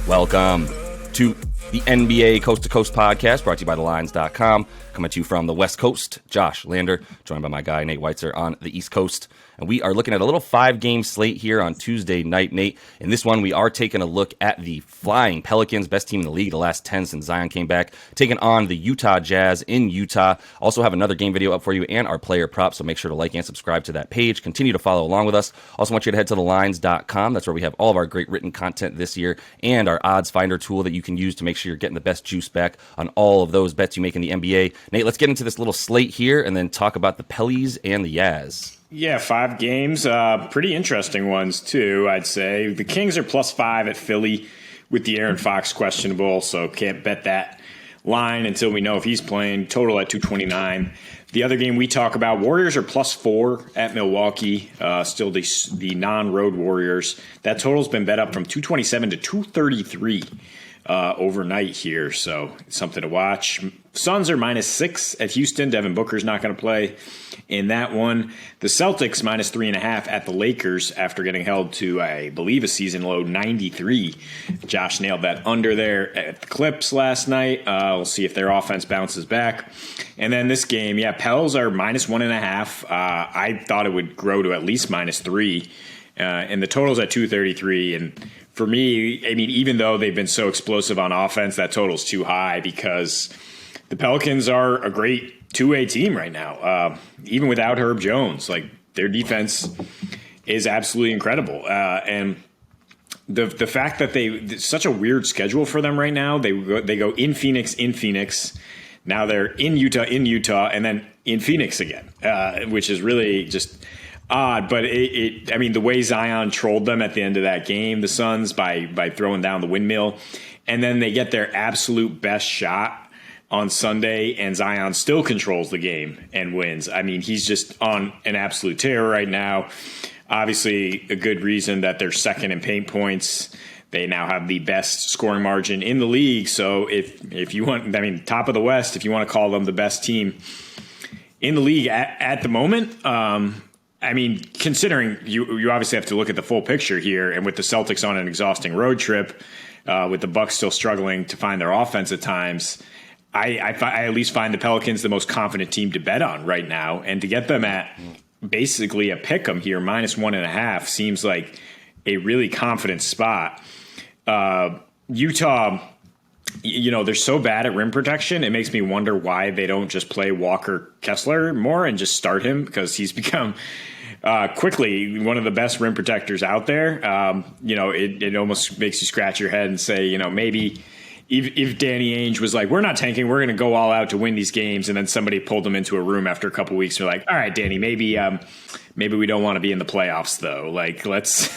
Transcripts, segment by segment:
Welcome to the NBA Coast to Coast podcast, brought to you by thelines.com. Coming to you from the West Coast, Josh Lander, joined by my guy Nate Weitzer on the East Coast. And we are looking at a little 5-game slate here on Tuesday night, Nate. In this one, we are taking a look at the flying Pelicans, best team in the league, the last 10 since Zion came back, taking on the Utah Jazz in Utah. Also have another game video up for you and our player props, so make sure to like and subscribe to that page. Continue to follow along with us. Also want you to head to thelines.com. That's where we have all of our great written content this year and our odds finder tool that you can use to make sure you're getting the best juice back on all of those bets you make in the NBA. Nate, let's get into this little slate here and then talk about the Pellies and the Yaz. Yeah, 5 games. Pretty interesting ones, too, I'd say. The Kings are +5 at Philly with the Aaron Fox questionable, so can't bet that line until we know if he's playing. Total at 229. The other game we talk about, Warriors are +4 at Milwaukee, still the non-road Warriors. That total's been bet up from 227 to 233 overnight here, so it's something to watch. Suns are -6 at Houston. Devin Booker's not going to play in that one. The Celtics -3.5 at the Lakers after getting held to, I believe, a season low 93. Josh nailed that under there at the Clips last night. We'll see if their offense bounces back. And then this game, Pels are -1.5. I thought it would grow to at least -3. And the total's at 233. And for me, I mean, even though they've been so explosive on offense, that total's too high because the Pelicans are a great two-way team right now. Even without Herb Jones, like their defense is absolutely incredible. And the fact that it's such a weird schedule for them right now. They go in Phoenix. Now they're in Utah, and then in Phoenix again, which is really just odd. But I mean, the way Zion trolled them at the end of that game, the Suns, by throwing down the windmill, and then they get their absolute best shot on Sunday, and Zion still controls the game and wins. I mean, he's just on an absolute tear right now. Obviously, a good reason that they're second in paint points. They now have the best scoring margin in the league. So if you want, I mean, top of the West, if you want to call them the best team in the league at the moment, I mean, considering you obviously have to look at the full picture here, and with the Celtics on an exhausting road trip, with the Bucks still struggling to find their offense at times, I at least find the Pelicans the most confident team to bet on right now. And to get them at basically a pick 'em here, -1.5, seems like a really confident spot. Utah, they're so bad at rim protection. It makes me wonder why they don't just play Walker Kessler more and just start him, because he's become quickly one of the best rim protectors out there. It almost makes you scratch your head and say, maybe if Danny Ainge was like, we're not tanking, we're going to go all out to win these games, and then somebody pulled him into a room after a couple of weeks, they're like, all right, Danny, maybe we don't want to be in the playoffs, though. Like, let's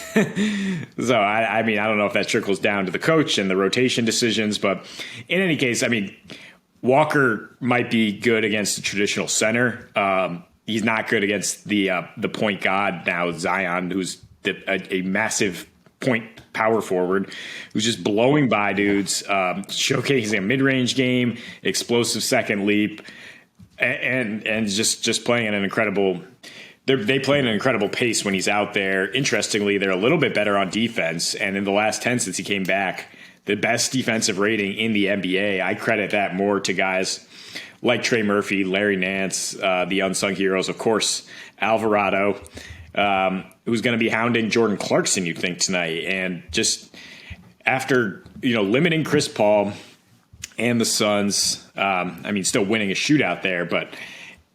so I mean, I don't know if that trickles down to the coach and the rotation decisions, but in any case, I mean, Walker might be good against the traditional center. He's not good against the point guard now, Zion, who's a massive point power forward who's just blowing by dudes, showcasing a mid-range game, explosive second leap, and just playing at an incredible. They play at an incredible pace when he's out there. Interestingly, they're a little bit better on defense, and in the last 10 since he came back, the best defensive rating in the NBA. I credit that more to guys like Trey Murphy, Larry Nance, the unsung heroes, of course, Alvarado, who's going to be hounding Jordan Clarkson, you'd think, tonight. And just after, limiting Chris Paul and the Suns, still winning a shootout there, but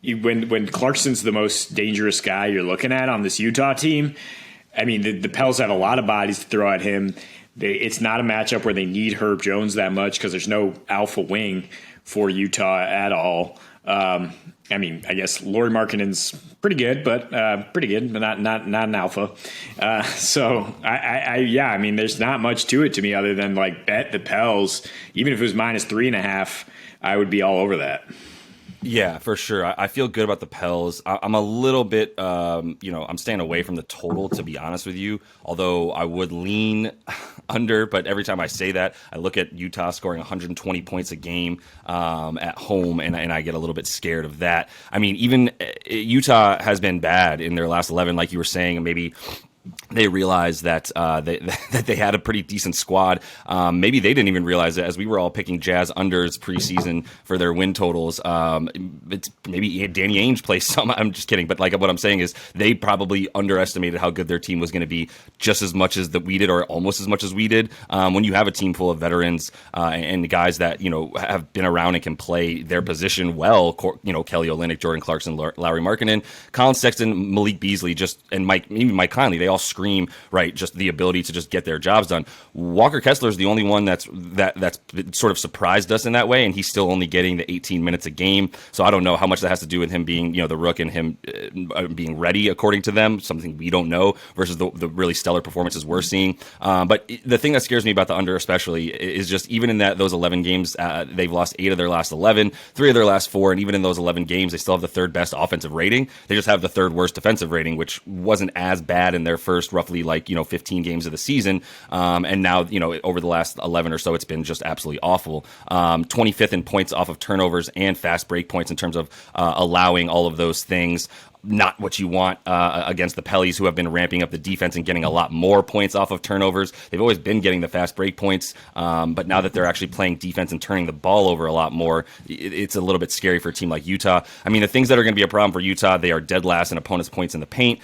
when Clarkson's the most dangerous guy you're looking at on this Utah team, I mean, the Pels have a lot of bodies to throw at him. It's not a matchup where they need Herb Jones that much because there's no alpha wing for Utah at all. I guess Lauri Markkanen's pretty good, but not an alpha. So there's not much to it to me other than like bet the Pels. Even if it was -3.5, I would be all over that. Yeah, for sure. I feel good about the Pels. I'm a little bit, I'm staying away from the total, to be honest with you, although I would lean under. But every time I say that, I look at Utah scoring 120 points a game at home, and I get a little bit scared of that. I mean, even Utah has been bad in their last 11, like you were saying, maybe they realized that that they had a pretty decent squad. Maybe they didn't even realize it, as we were all picking Jazz unders preseason for their win totals. It's maybe Danny Ainge plays some. I'm just kidding, but like what I'm saying is they probably underestimated how good their team was going to be, just as much as that we did, or almost as much as we did. When you have a team full of veterans and guys that have been around and can play their position well, Kelly Olynyk, Jordan Clarkson, Lauri Markkanen, Colin Sexton, Malik Beasley, even Mike Conley, they all scream, right, just the ability to just get their jobs done. Walker Kessler is the only one that's sort of surprised us in that way, and he's still only getting the 18 minutes a game. So I don't know how much that has to do with him being, the rook and him being ready, according to them, something we don't know, versus the really stellar performances we're seeing. But the thing that scares me about the under especially is just even in those 11 games, they've lost 8 of their last 11, 3 of their last 4, and even in those 11 games, they still have the third best offensive rating. They just have the third worst defensive rating, which wasn't as bad in their first roughly 15 games of the season. And now, over the last 11 or so, it's been just absolutely awful. 25th in points off of turnovers and fast break points in terms of allowing all of those things. Not what you want against the Pellies, who have been ramping up the defense and getting a lot more points off of turnovers. They've always been getting the fast break points, but now that they're actually playing defense and turning the ball over a lot more, it's a little bit scary for a team like Utah. I mean, the things that are going to be a problem for Utah, they are dead last in opponents' points in the paint.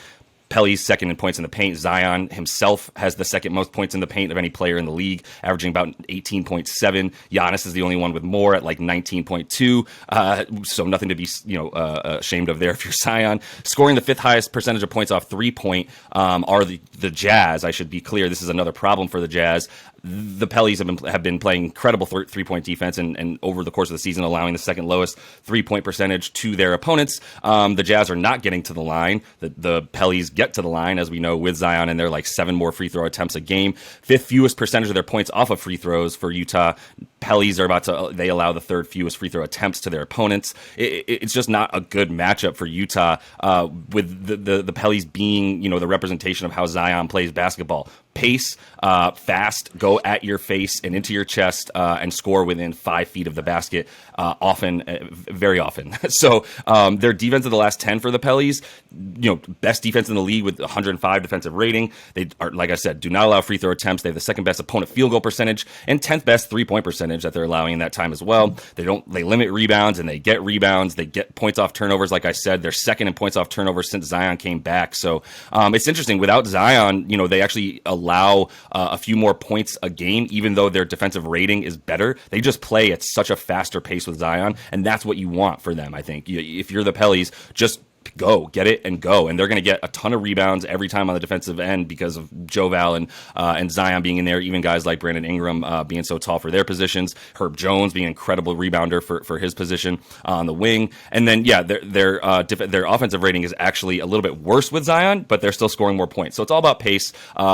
Pelly's second in points in the paint. Zion himself has the second most points in the paint of any player in the league, averaging about 18.7. Giannis is the only one with more at 19.2. So nothing to be ashamed of there if you're Zion. Scoring the 5th highest percentage of points off 3-point are the Jazz. I should be clear. This is another problem for the Jazz. The Pellies have been playing incredible 3-point defense and over the course of the season allowing the second lowest 3-point percentage to their opponents. The Jazz are not getting to the line. The Pellies get to the line, as we know, with Zion, and they're 7 more free throw attempts a game. 5th fewest percentage of their points off of free throws for Utah. Pellies they allow the 3rd fewest free throw attempts to their opponents. It's just not a good matchup for Utah, with the Pellies being, the representation of how Zion plays basketball. Pace, fast, go at your face and into your chest, and score within 5 feet of the basket, very often. So their defense of the last 10 for the Pellies, best defense in the league with 105 defensive rating. They are, like I said, do not allow free throw attempts. They have the 2nd best opponent field goal percentage and 10th best 3-point percentage that they're allowing in that time as well. They limit rebounds and they get rebounds. They get points off turnovers. Like I said, they're 2nd in points off turnovers since Zion came back. So it's interesting. Without Zion, they actually allow a few more points a game, even though their defensive rating is better. They just play at such a faster pace with Zion, and that's what you want for them, I think. If you're the Pellies, just get it and go. And they're going to get a ton of rebounds every time on the defensive end because of Joval and Zion being in there, even guys like Brandon Ingram being so tall for their positions, Herb Jones being an incredible rebounder for his position on the wing. And then, their offensive rating is actually a little bit worse with Zion, but they're still scoring more points. So it's all about pace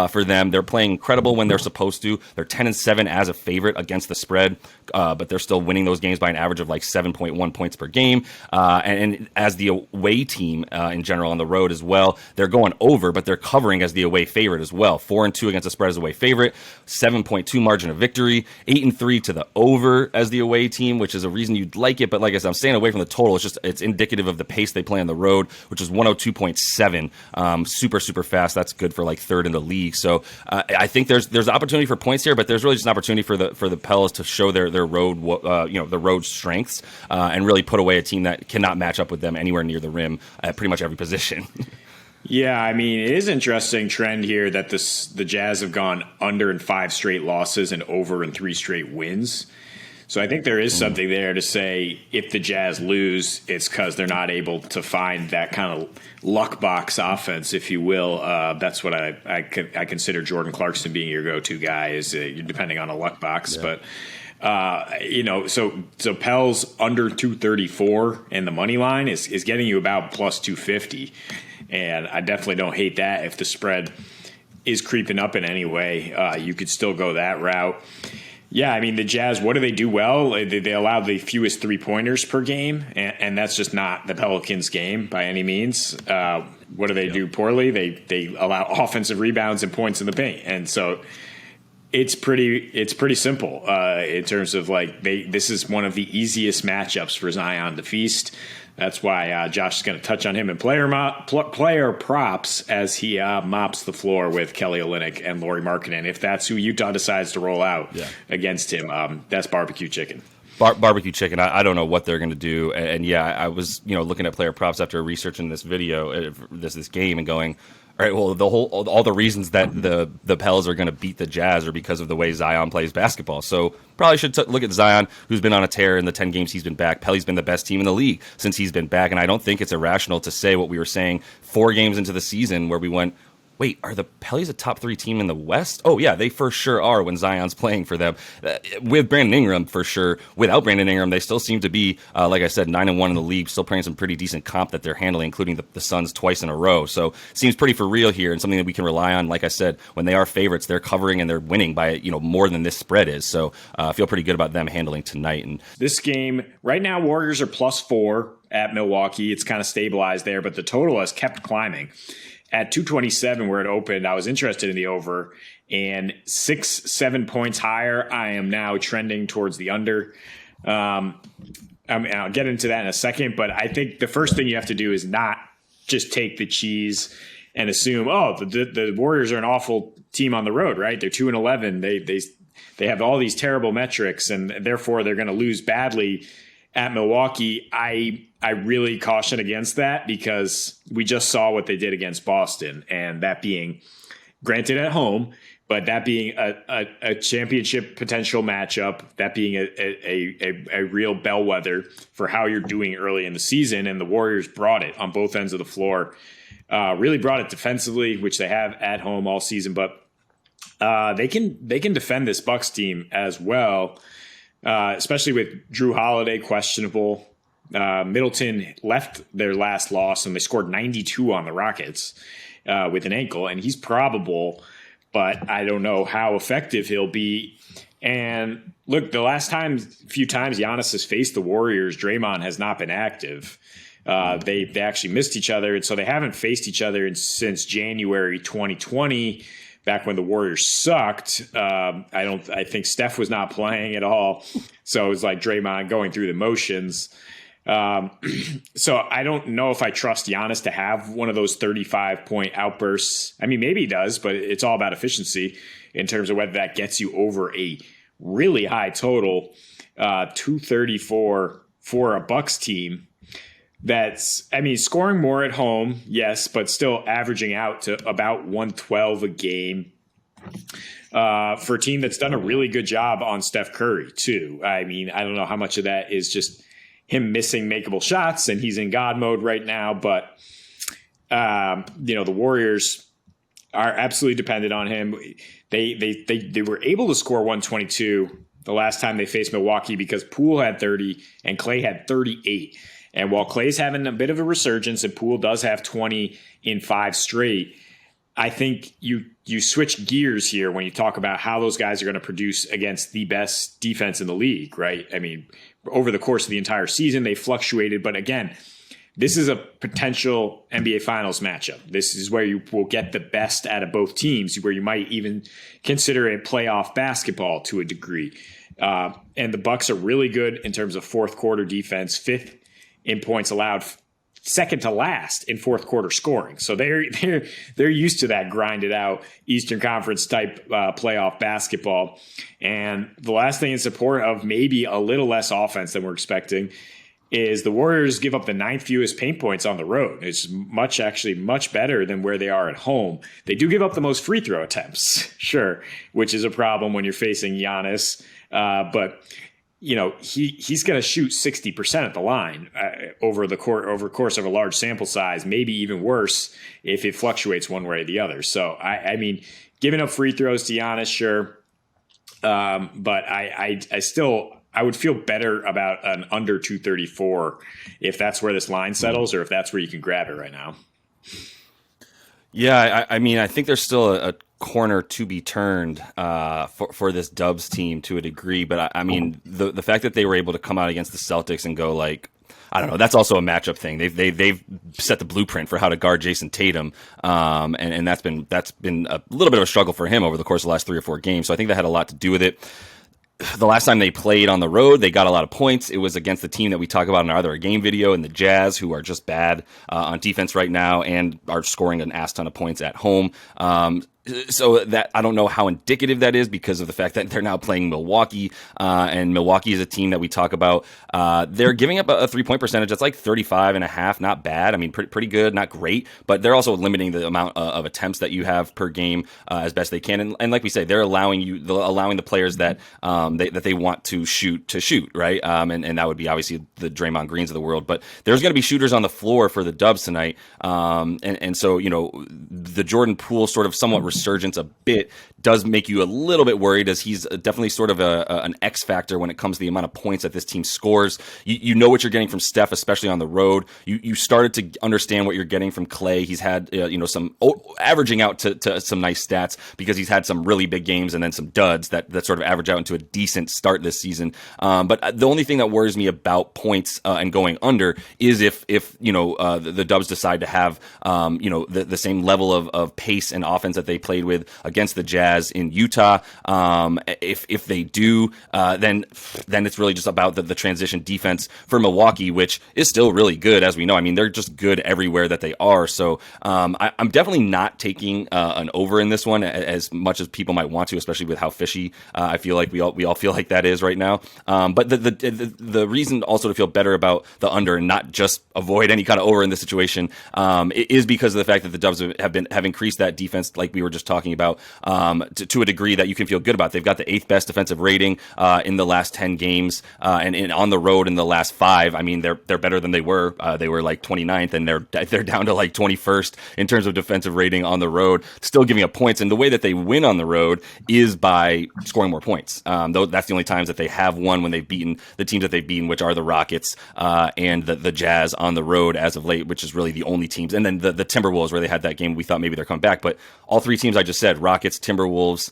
for them. They're playing incredible when they're supposed to. They're 10-7 as a favorite against the spread, but they're still winning those games by an average of 7.1 points per game. And as the away team, in general on the road as well, they're going over, but they're covering as the away favorite as well. 4-2 against the spread as away favorite, 7.2 margin of victory, 8-3 to the over as the away team, which is a reason you'd like it. But like I said, I'm staying away from the total. It's indicative of the pace they play on the road, which is 102.7, super fast. That's good for 3rd in the league. So I think there's opportunity for points here, but there's really just an opportunity for the Pels to show their road the road strengths and really put away a team that cannot match up with them anywhere near the rim at pretty much every position. Yeah, I mean, it is an interesting trend here that the Jazz have gone under in 5 straight losses and over in 3 straight wins. So I think there is something there to say if the Jazz lose, it's because they're not able to find that kind of luck box offense, if you will. That's what I consider Jordan Clarkson being your go-to guy, is depending on a luck box. Yeah. But so Pels under 234 and the money line is getting you about plus 250, and I definitely don't hate that. If the spread is creeping up in any way, you could still go that route. Yeah, I mean, the Jazz, what do they do well? They allow the fewest 3-pointers per game, and that's just not the Pelicans' game by any means. What do they do poorly? They allow offensive rebounds and points in the paint, and so It's pretty simple in terms of like this is one of the easiest matchups for Zion to feast. That's why Josh is going to touch on him in player props as he mops the floor with Kelly Olynyk and Lauri Markkanen. If that's who Utah decides to roll out against him, that's barbecue chicken. Barbecue chicken. I don't know what they're going to do. And yeah, I was looking at player props after researching this video, this game, and going, all right, well, all the reasons that the Pels are going to beat the Jazz are because of the way Zion plays basketball. So probably should look at Zion, who's been on a tear in the 10 games he's been back. Pelly's been the best team in the league since he's been back, and I don't think it's irrational to say what we were saying 4 games into the season where we went, wait, are the Pellies a top 3 team in the West? Oh, yeah, they for sure are when Zion's playing for them. With Brandon Ingram, for sure. Without Brandon Ingram, they still seem to be, like I said, 9-1 in the league, still playing some pretty decent comp that they're handling, including the Suns twice in a row. So it seems pretty for real here and something that we can rely on. Like I said, when they are favorites, they're covering and they're winning by more than this spread is. So I feel pretty good about them handling tonight. And this game, right now, Warriors are +4 at Milwaukee. It's kind of stabilized there, but the total has kept climbing. At 227 where it opened, I was interested in the over, and 6-7 points higher, I am now trending towards the under. I'll get into that in a second, but I think the first thing you have to do is not just take the cheese and assume, the Warriors are an awful team on the road, right? They're 2-11. They have all these terrible metrics, and therefore they're going to lose badly at Milwaukee. I really caution against that because we just saw what they did against Boston, and that being granted at home, but that being a championship potential matchup, that being a real bellwether for how you're doing early in the season. And the Warriors brought it on both ends of the floor, really brought it defensively, which they have at home all season, but they can defend this Bucks team as well, especially with Drew Holiday questionable. Middleton left their last loss and they scored 92 on the Rockets with an ankle, and he's probable, but I don't know how effective he'll be. And look, the few times Giannis has faced the Warriors, Draymond has not been active. They actually missed each other, and so they haven't faced each other since January 2020, back when the Warriors sucked. I think Steph was not playing at all, so it was like Draymond going through the motions. So I don't know if I trust Giannis to have one of those 35-point outbursts. I mean, maybe he does, but it's all about efficiency in terms of whether that gets you over a really high total, 234 for a Bucks team. Scoring more at home, yes, but still averaging out to about 112 a game. For a team that's done a really good job on Steph Curry, too. I mean, I don't know how much of that is just him missing makeable shots, and he's in God mode right now. But, the Warriors are absolutely dependent on him. They were able to score 122 the last time they faced Milwaukee because Poole had 30 and Klay had 38. And while Klay's having a bit of a resurgence and Poole does have 20 in 5 straight, I think you switch gears here when you talk about how those guys are going to produce against the best defense in the league, right? I mean, over the course of the entire season, they fluctuated. But again, this is a potential NBA Finals matchup. This is where you will get the best out of both teams, where you might even consider it playoff basketball to a degree. And the Bucks are really good in terms of fourth quarter defense, 5th in points allowed, second to last in fourth quarter scoring. So they're used to that grinded out Eastern Conference type playoff basketball. And the last thing in support of maybe a little less offense than we're expecting is the Warriors give up the 9th fewest paint points on the road. It's much better tthan where they are at home. They do give up the most free throw attempts, sure, which is a problem when you're facing Giannis. But he's going to shoot 60% at the line over course of a large sample size, maybe even worse if it fluctuates one way or the other. So, I mean, giving up free throws to Giannis, sure. But I would feel better about an under 234 if that's where this line settles or if that's where you can grab it right now. Yeah, I mean, I think there's still a corner to be turned for this Dubs team to a degree, but I mean, the fact that they were able to come out against the Celtics and go like, I don't know. That's also a matchup thing. They've set the blueprint for how to guard Jason Tatum, and that's been a little bit of a struggle for him over the course of the last 3 or 4 games. So I think that had a lot to do with it. The last time they played on the road, they got a lot of points. It was against the team that we talk about in our other game video, and the Jazz, who are just bad on defense right now and are scoring an ass ton of points at home. So that I don't know how indicative that is because of the fact that they're now playing Milwaukee, and Milwaukee is a team that we talk about. They're giving up a 3-point percentage that's like 35.5, not bad. I mean, pretty good, not great, but they're also limiting the amount of attempts that you have per game as best they can. And like we say, they're allowing the players that they want to shoot, right? And that would be obviously the Draymond Greens of the world. But there's going to be shooters on the floor for the Dubs tonight, and so the Jordan Poole sort of somewhat resurgence a bit does make you a little bit worried, as he's definitely sort of an X factor when it comes to the amount of points that this team scores. You know what you're getting from Steph, especially on the road. You started to understand what you're getting from Clay. He's had some averaging out to some nice stats because he's had some really big games and then some duds that sort of average out into a decent start this season. But the only thing that worries me about points and going under is if the Dubs decide to have the same level of pace and offense that they played with against the Jazz in Utah. If they do, then it's really just about the transition defense for Milwaukee, which is still really good, as we know. I mean, they're just good everywhere that they are. So I'm definitely not taking an over in this one as much as people might want to, especially with how fishy I feel like we all feel like that is right now. But the reason also to feel better about the under and not just avoid any kind of over in this situation is because of the fact that the Dubs have increased that defense, like we were just talking about, to a degree that you can feel good about. They've got the 8th best defensive rating in the last 10 games, and on the road in the last 5. I mean, they're better than they were. They were like 29th, and they're down to like 21st in terms of defensive rating on the road, still giving up points. And the way that they win on the road is by scoring more points. Though that's the only times that they have won, when they've beaten the teams that they've beaten, which are the Rockets and the Jazz on the road as of late, which is really the only teams. And then the Timberwolves, where they had that game, we thought maybe they're coming back. But all 3 teams I just said, Rockets, Timberwolves,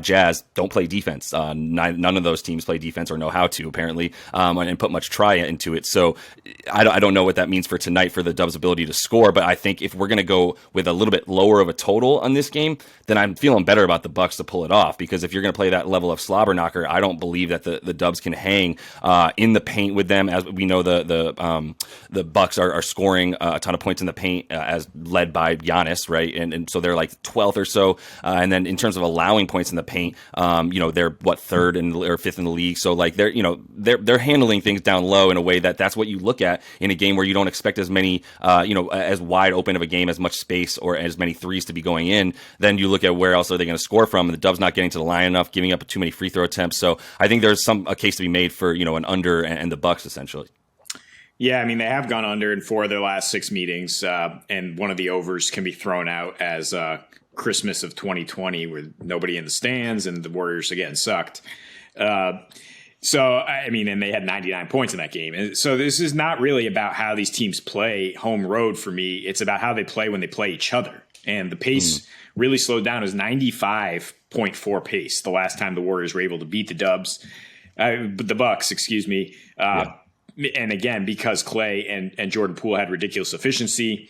Jazz, don't play defense. None of those teams play defense or know how to, apparently, and put much try into it. So I don't know what that means for tonight for the Dubs' ability to score, but I think if we're going to go with a little bit lower of a total on this game, then I'm feeling better about the Bucks to pull it off, because if you're going to play that level of slobber knocker, I don't believe that the Dubs can hang in the paint with them. As we know, the Bucks are scoring a ton of points in the paint, as led by Giannis, right? And so they're like 12th or so. And then in terms of allowing points in the paint, they're 3rd or 5th in the league. So like they're handling things down low in a way that's what you look at in a game where you don't expect as many, as wide open of a game, as much space or as many threes to be going in. Then you look at where else are they going to score from. And the Dubs not getting to the line enough, giving up too many free throw attempts. So I think there's a case to be made for an under and the Bucks essentially. Yeah, I mean, they have gone under in 4 of their last 6 meetings, and one of the overs can be thrown out as Christmas of 2020, with nobody in the stands and the Warriors again sucked. So, I mean, and they had 99 points in that game. And so this is not really about how these teams play home road for me. It's about how they play when they play each other. And the pace really slowed down. It was 95.4 pace the last time the Warriors were able to beat the Bucks, excuse me. And again, because Clay and Jordan Poole had ridiculous efficiency,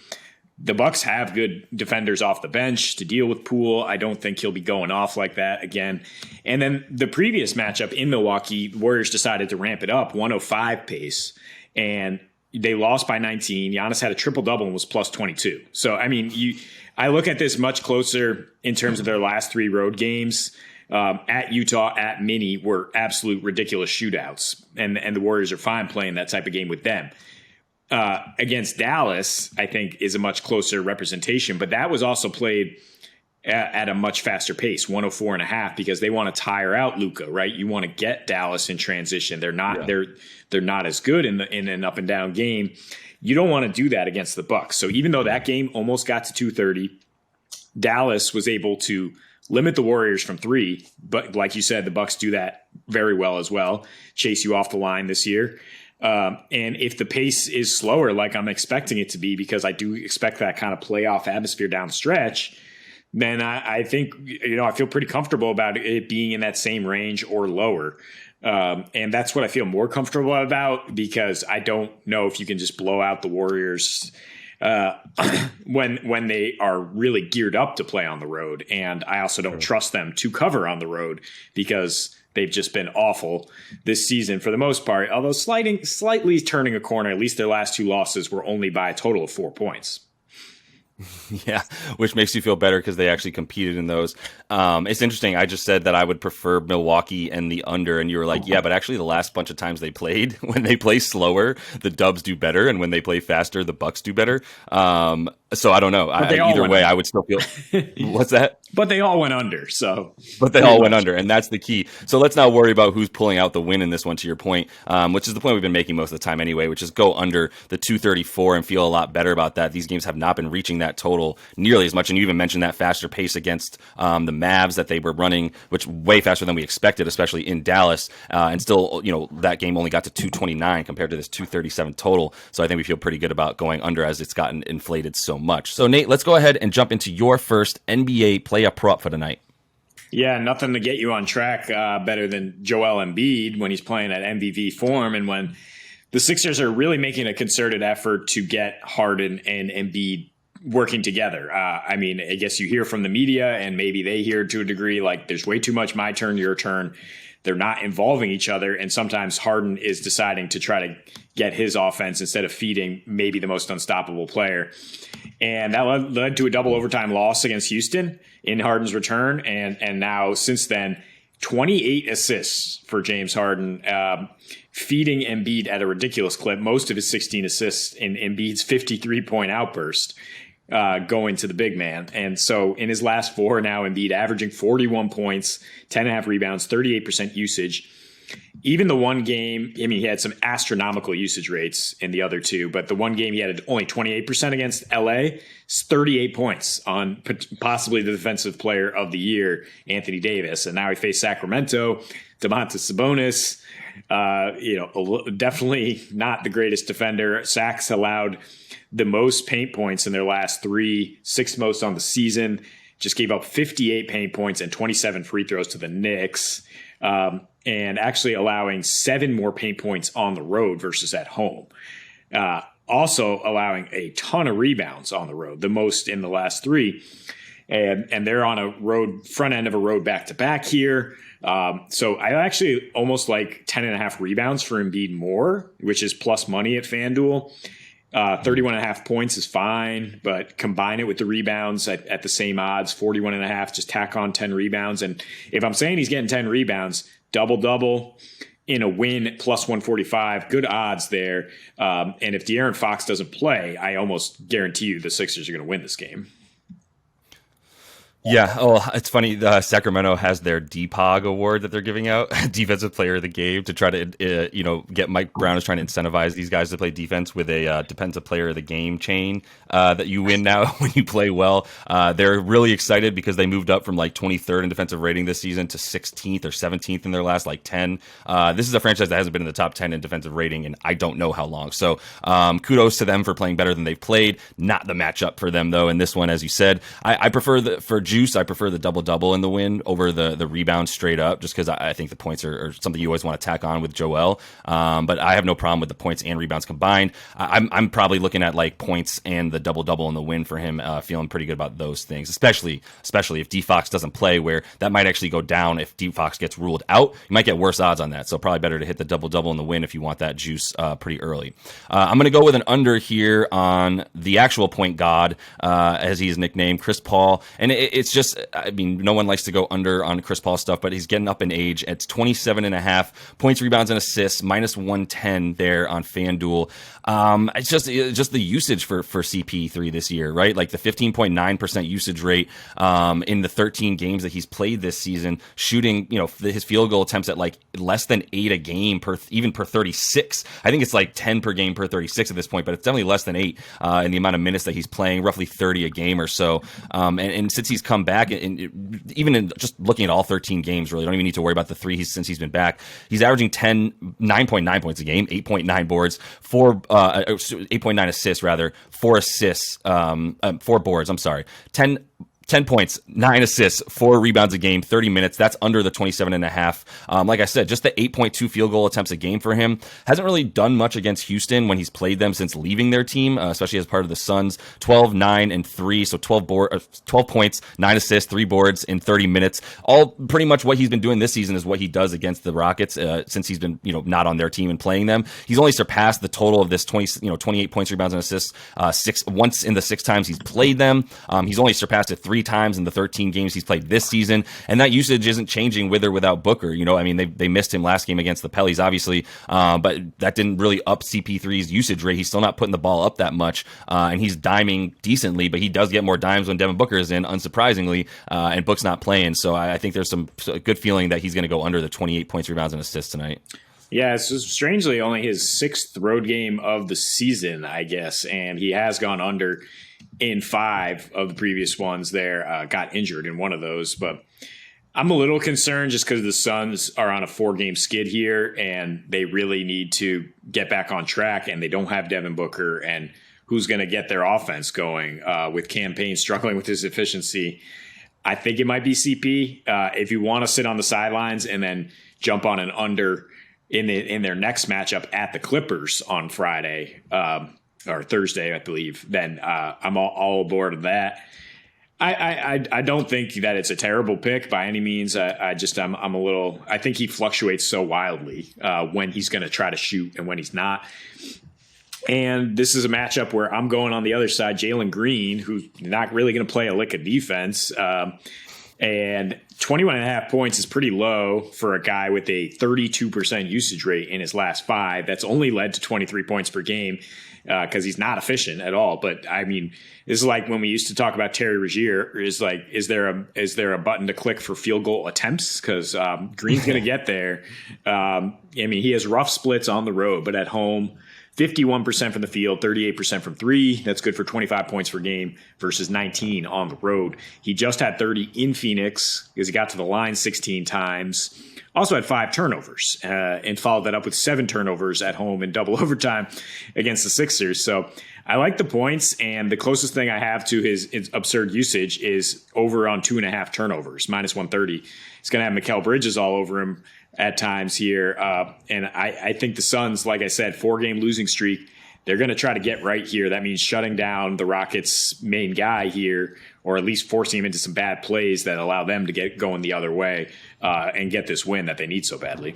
the Bucks have good defenders off the bench to deal with Poole. I don't think he'll be going off like that again. And then the previous matchup in Milwaukee, the Warriors decided to ramp it up, 105 pace, and they lost by 19. Giannis had a triple-double and was plus 22. So, I mean, I look at this much closer in terms of their last 3 road games. At Utah, at Mini, were absolute ridiculous shootouts, and the Warriors are fine playing that type of game with them. Against Dallas, I think, is a much closer representation, but that was also played at a much faster pace, 104.5, because they want to tire out Luka, right? You want to get Dallas in transition. They're not they're not as good in an up and down game. You don't want to do that against the Bucks. So even though that game almost got to 230, Dallas was able to limit the Warriors from 3, but like you said, the Bucks do that very well as well, chase you off the line this year. And if the pace is slower, like I'm expecting it to be, because I do expect that kind of playoff atmosphere down the stretch, then I think, I feel pretty comfortable about it being in that same range or lower. And that's what I feel more comfortable about, because I don't know if you can just blow out the Warriors when they are really geared up to play on the road. And I also don't trust them to cover on the road, because they've just been awful this season for the most part, although slightly turning a corner. At least their last 2 losses were only by a total of 4 points. Yeah, which makes you feel better because they actually competed in those. It's interesting. I just said that I would prefer Milwaukee and the under, and you were like, yeah, but actually the last bunch of times they played, when they play slower, the Dubs do better, and when they play faster, the Bucks do better. So I don't know. Either way, I would still feel. What's that? But they all went under. But they all went under, and that's the key. So let's not worry about who's pulling out the win in this one, to your point, which is the point we've been making most of the time anyway, which is go under the 234 and feel a lot better about that. These games have not been reaching that total nearly as much, and you even mentioned that faster pace against the Mavs that they were running, which way faster than we expected, especially in Dallas, and still, that game only got to 229 compared to this 237 total. So I think we feel pretty good about going under as it's gotten inflated so much. So Nate, let's go ahead and jump into your first NBA play-up prop for tonight. Yeah, nothing to get you on track better than Joel Embiid when he's playing at MVP form, and when the Sixers are really making a concerted effort to get Harden and Embiid working together. I guess you hear from the media, and maybe they hear to a degree, like, there's way too much my turn, your turn. They're not involving each other, and sometimes Harden is deciding to try to get his offense instead of feeding maybe the most unstoppable player. And that led to a double overtime loss against Houston in Harden's return. And now, since then, 28 assists for James Harden, feeding Embiid at a ridiculous clip. Most of his 16 assists in Embiid's 53-point outburst going to the big man. And so in his last 4 now, Embiid averaging 41 points, 10.5 rebounds, 38% usage. Even the one game, he had some astronomical usage rates in the other 2, but the one game he had only 28% against LA, 38 points on possibly the defensive player of the year, Anthony Davis. And now he faced Sacramento, Domantas Sabonis, definitely not the greatest defender. Sacks allowed the most paint points in their last 3, 6th most on the season. Just gave up 58 paint points and 27 free throws to the Knicks. And actually allowing 7 more paint points on the road versus at home. Also allowing a ton of rebounds on the road, the most in the last 3. And they're on a front end of a road back-to-back here. So I actually almost like 10.5 rebounds for Embiid more, which is plus money at FanDuel. 31.5 points is fine, but combine it with the rebounds at the same odds, 41.5, just tack on 10 rebounds. And if I'm saying he's getting 10 rebounds, double-double in a win, plus 145, good odds there. And if De'Aaron Fox doesn't play, I almost guarantee you the Sixers are going to win this game. Yeah. Oh, it's funny. Sacramento has their DPOG award that they're giving out, Defensive Player of the Game, to try to, get Mike Brown is trying to incentivize these guys to play defense with a Defensive Player of the Game chain that you win now when you play well. They're really excited because they moved up from like 23rd in defensive rating this season to 16th or 17th in their last 10. This is a franchise that hasn't been in the top 10 in defensive rating in I don't know how long. So kudos to them for playing better than they've played. Not the matchup for them though in this one, as you said. I prefer for juice, I prefer the double-double in the win over the rebound straight up, just because I think the points are something you always want to tack on with Joel. But I have no problem with the points and rebounds combined. I'm probably looking at points and the double-double in the win for him, feeling pretty good about those things, especially if D Fox doesn't play, where that might actually go down. If D Fox gets ruled out, you might get worse odds on that. So probably better to hit the double-double in the win if you want that juice pretty early. I'm going to go with an under here on the actual point god, as he's nicknamed, Chris Paul. And it's just, no one likes to go under on Chris Paul stuff, but he's getting up in age. It's 27.5 points, rebounds, and assists, minus 110 there on FanDuel. It's just the usage for CP3 this year, right? Like the 15.9% usage rate in the 13 games that he's played this season, shooting, his field goal attempts at less than 8 a game per 36. I think it's 10 per game per 36 at this point, but it's definitely less than 8 in the amount of minutes that he's playing, roughly 30 a game or so. And since he's come back, and even in just looking at all 13 games, really don't even need to worry about the 3 since he's been back. He's averaging 9.9 points a game, 8.9 boards, 8.9 assists rather, 4 assists, 4 boards. 10 10 points, 9 assists, 4 rebounds a game, 30 minutes. That's under the 27.5. Like I said, just the 8.2 field goal attempts a game for him. Hasn't really done much against Houston when he's played them since leaving their team, especially as part of the Suns. 12, 9, and 3. So 12 points, 9 assists, 3 boards in 30 minutes. All pretty much what he's been doing this season is what he does against the Rockets since he's been not on their team and playing them. He's only surpassed the total of this 28 points, rebounds, and assists once in the 6 times he's played them. He's only surpassed it 3 times in the 13 games he's played this season, and that usage isn't changing with or without Booker. I mean, they missed him last game against the Pellies, obviously, but that didn't really up CP3's usage rate. He's still not putting the ball up that much, and he's diming decently, but he does get more dimes when Devin Booker is in, unsurprisingly, and Book's not playing. So I think there's some good feeling that he's going to go under the 28 points, rebounds, and assists tonight. Yeah, it's strangely only his 6th road game of the season, I guess, and he has gone under in 5 of the previous ones there. Got injured in one of those, but I'm a little concerned just because the Suns are on a 4-game skid here, and they really need to get back on track, and they don't have Devin Booker, and who's going to get their offense going with Cam Payne struggling with his efficiency. I think it might be CP. If you want to sit on the sidelines and then jump on an under in their next matchup at the Clippers on Friday or Thursday, I believe, then I'm all aboard of that. I don't think that it's a terrible pick by any means. I'm a little. I think he fluctuates so wildly when he's going to try to shoot and when he's not. And this is a matchup where I'm going on the other side, Jalen Green, who's not really going to play a lick of defense. And 21.5 points is pretty low for a guy with a 32% usage rate in his last 5. That's only led to 23 points per game because he's not efficient at all. But I mean, this is like when we used to talk about Terry Rozier. Is there a button to click for field goal attempts? Because Green's going to get there. I mean, he has rough splits on the road, but at home, 51% from the field, 38% from 3. That's good for 25 points per game versus 19 on the road. He just had 30 in Phoenix because he got to the line 16 times. Also had 5 turnovers and followed that up with 7 turnovers at home in double overtime against the Sixers. So I like the points, and the closest thing I have to his absurd usage is over on 2.5 turnovers, minus 130. He's going to have Mikal Bridges all over him at times here. And I think the Suns, like I said, 4-game losing streak, they're going to try to get right here. That means shutting down the Rockets' main guy here, or at least forcing him into some bad plays that allow them to get going the other way and get this win that they need so badly.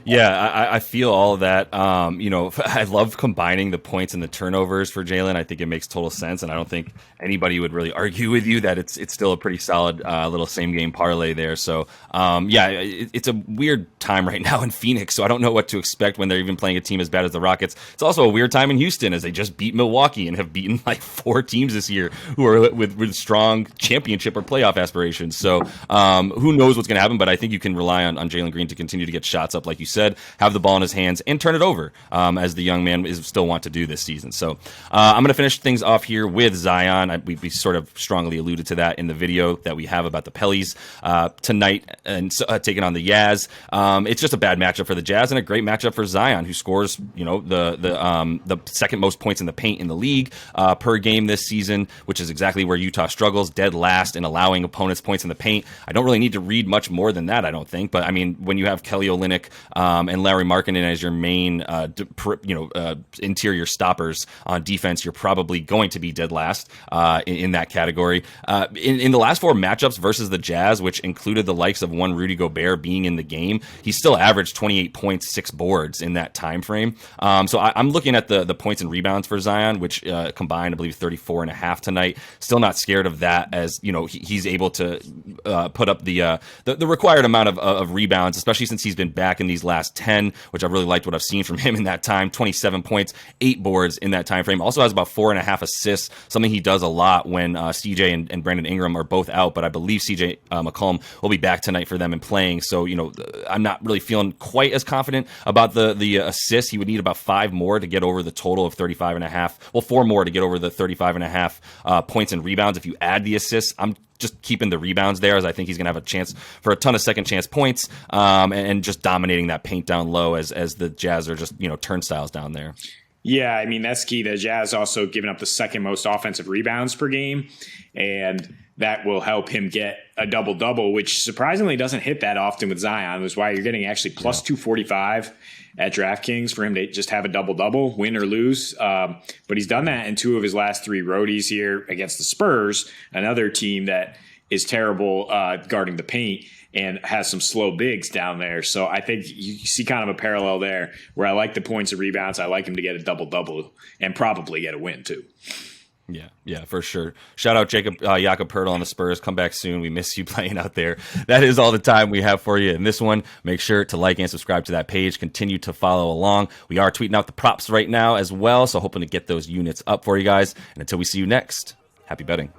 Yeah, I feel all of that. I love combining the points and the turnovers for Jalen. I think it makes total sense, and I don't think anybody would really argue with you that it's still a pretty solid little same-game parlay there. So, it's a weird time right now in Phoenix, so I don't know what to expect when they're even playing a team as bad as the Rockets. It's also a weird time in Houston as they just beat Milwaukee and have beaten like 4 teams this year who are with strong championship or playoff aspirations. So, who knows what's going to happen, but I think you can rely on Jalen Green to continue to get shots up, like you said, have the ball in his hands, and turn it over, as the young man is still want to do this season. So I'm going to finish things off here with Zion. We sort of strongly alluded to that in the video that we have about the Pellies tonight and taking on the Jazz. It's just a bad matchup for the Jazz and a great matchup for Zion, who scores the second most points in the paint in the league per game this season, which is exactly where Utah struggles, dead last in allowing opponents points in the paint. I don't really need to read much more than that, I don't think. But I mean, when you have Kelly Olynyk and Larry Markkinen as your main interior stoppers on defense, you're probably going to be dead last in that category. In the last 4 matchups versus the Jazz, which included the likes of one Rudy Gobert being in the game, he still averaged 28 points, 6 boards in that time frame. So I'm looking at the points and rebounds for Zion, which combined, I believe, 34.5 tonight. Still not scared of that, as he's able to put up the required amount of rebounds, especially since he's been back in these last 10, which I've really liked what I've seen from him in that time. 27 points, 8 boards in that time frame. Also has about 4.5 assists, something he does a lot when CJ and Brandon Ingram are both out, but I believe CJ McCollum will be back tonight for them and playing. So, I'm not really feeling quite as confident about the assists. He would need about 5 more to get over the total of 35.5. Well, 4 more to get over the 35.5 points and rebounds. If you add the assists, I'm just keeping the rebounds there, as I think he's going to have a chance for a ton of second chance points and just dominating that paint down low as the Jazz are just, turnstiles down there. Yeah, I mean, that's key. The Jazz also giving up the second most offensive rebounds per game, and that will help him get a double-double, which surprisingly doesn't hit that often with Zion. That's why you're getting actually plus 245 at DraftKings for him to just have a double-double, win or lose. But he's done that in 2 of his last 3 roadies here against the Spurs, another team that is terrible guarding the paint and has some slow bigs down there. So I think you see kind of a parallel there where I like the points and rebounds. I like him to get a double-double and probably get a win too. Yeah, for sure. Shout out Jakob Poeltl on the Spurs. Come back soon. We miss you playing out there. That is all the time we have for you in this one. Make sure to like and subscribe to that page. Continue to follow along. We are tweeting out the props right now as well, so hoping to get those units up for you guys. And until we see you next, happy betting.